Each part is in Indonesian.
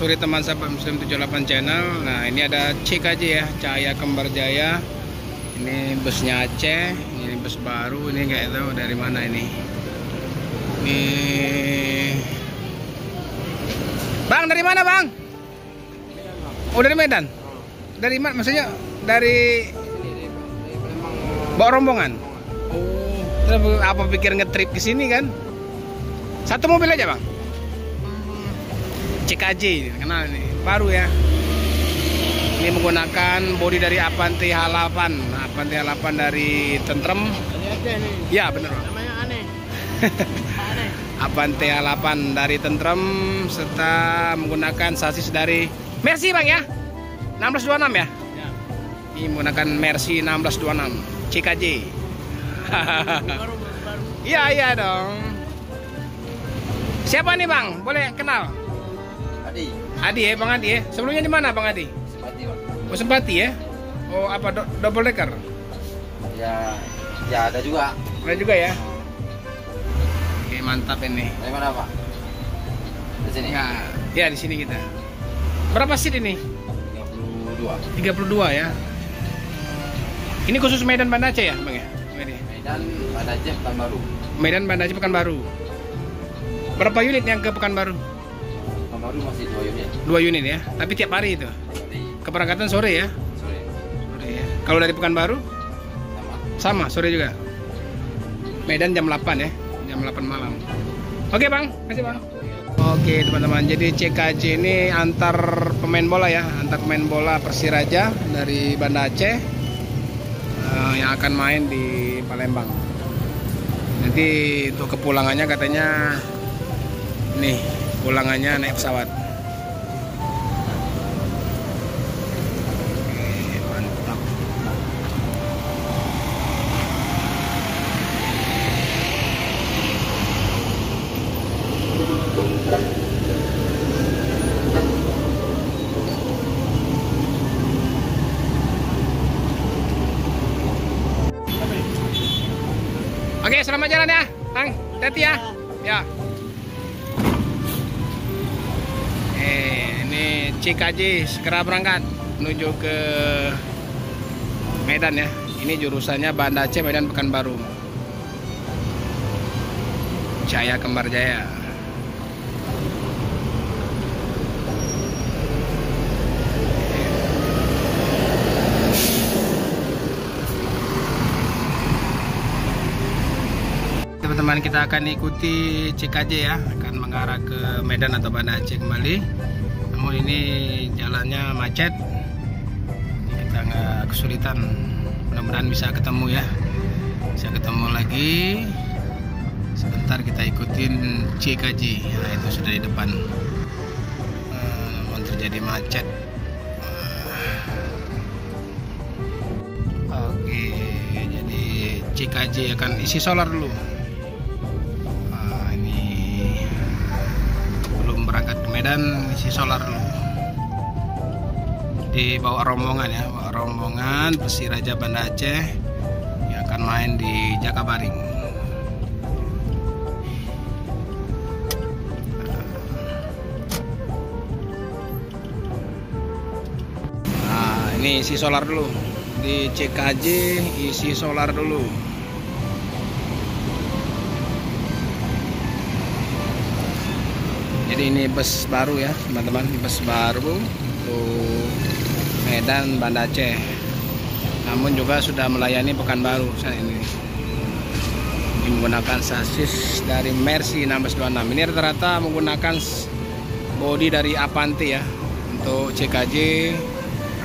sore teman sahabat Muslim 78 channel. Nah, ini ada CKJ ya, Cahaya Kembar Jaya. Ini busnya Aceh, ini bus baru, ini nggak tahu dari mana ini. Ini Bang, dari mana Bang? Oh, dari Medan. Dari mana? Maksudnya dari bawa rombongan. Oh, terus apa pikir ngetrip ke sini kan? Satu mobil aja Bang. CKJ, kenal ini, baru ya. Ini menggunakan bodi dari Avanti H8, Avanti H8 dari Tentrem. Ya bener Bang. Namanya aneh. Aneh. Avanti H8 dari Tentrem serta menggunakan sasis dari Mercy Bang ya. 1626 ya. Ya. Ini menggunakan Mercy 1626 CKJ. Baru. Iya dong. Siapa nih Bang? Boleh kenal? Adi ya, Bang Adi ya. Sebelumnya di mana Bang Adi? Simpati, Bang. Oh, Simpati ya. Oh, apa double decker? Ya ada juga. Ada juga ya. Oke, mantap ini. Dari mana, Pak? Di sini. Ya di sini kita. Berapa seat ini? 32. 32 ya. Ini khusus Medan Banda Aceh ya, Bang ya? Medan Banda Aceh Pekanbaru. Medan Banda Aceh Pekanbaru. Berapa unit yang ke Pekanbaru? Pekanbaru masih 2 unit. 2 unit ya. Tapi tiap hari itu. Keberangkatan sore ya? Sore. Sore ya. Kalau dari Pekanbaru? Sama, sore juga. Medan jam 8 ya. Jam 8 malam. Oke Bang, kasih Bang. Oke teman-teman, jadi CKJ ini antar pemain bola ya, antar pemain bola Persiraja dari Banda Aceh yang akan main di Palembang. Nanti untuk kepulangannya katanya nih, pulangannya naik pesawat. Oke, mantap. Oke, selamat jalan ya, Bang. Hati ya. Ya. Ini CKJ segera berangkat menuju ke Medan ya. Ini jurusannya Banda Aceh Medan Pekanbaru. Cahaya Kembar Jaya. Teman-teman, kita akan ikuti CKJ ya, akan mengarah ke Medan atau Banda Aceh kembali. Namun ini jalannya macet, kita nggak kesulitan. Mudah-mudahan bisa ketemu ya, bisa ketemu lagi. Sebentar kita ikutin CKJ. Nah, itu sudah di depan. Namun terjadi macet. Oke, jadi CKJ akan isi solar dulu. Berangkat ke Medan, isi solar dulu. Dibawa rombongan ya, bawa rombongan Persiraja Banda Aceh yang akan main di Jakabaring. Nah, ini isi solar dulu. Di CKJ isi solar dulu. Jadi ini bus baru ya teman-teman, bus baru untuk Medan Banda Aceh. Namun juga sudah melayani Pekanbaru saat ini. Ini menggunakan sasis dari Mercy 1626. Ini rata-rata menggunakan bodi dari Avanti ya. Untuk CKJ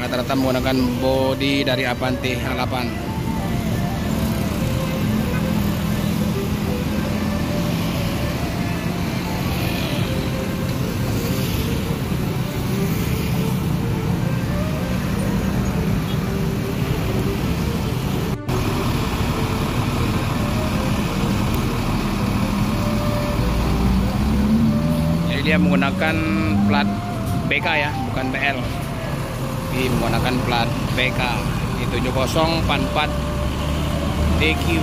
rata-rata menggunakan bodi dari Avanti H8. Dia menggunakan plat BK ya, bukan BL. Dia menggunakan plat BK. Ini 7044 DQ.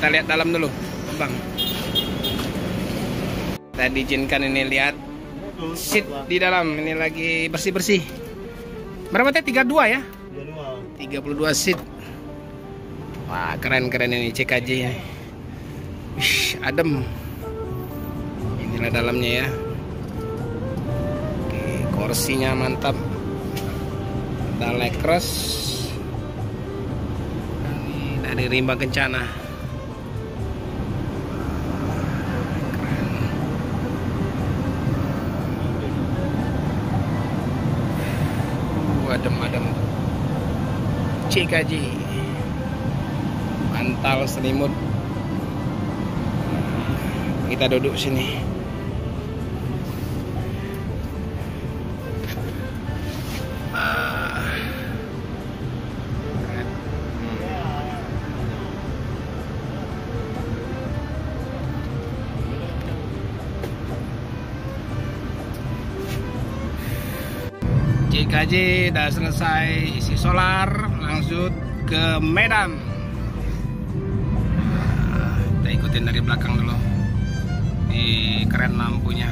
Kita lihat dalam dulu, Bang. Kita diizinkan ini lihat seat di dalam. Ini lagi bersih-bersih. Berapa teh? 32 ya? 32 seat. Wah, keren-keren ini CKJ ya. Wih, adem. Inilah dalamnya ya. Oke, kursinya mantap. Ada Lekres. Ini dari Rimba Kencana. Adem-adem. CKJ. Bantal selimut. Kita duduk sini. CKJ udah selesai isi solar, langsung ke Medan. Kita ikutin dari belakang dulu. Ini keren lampunya.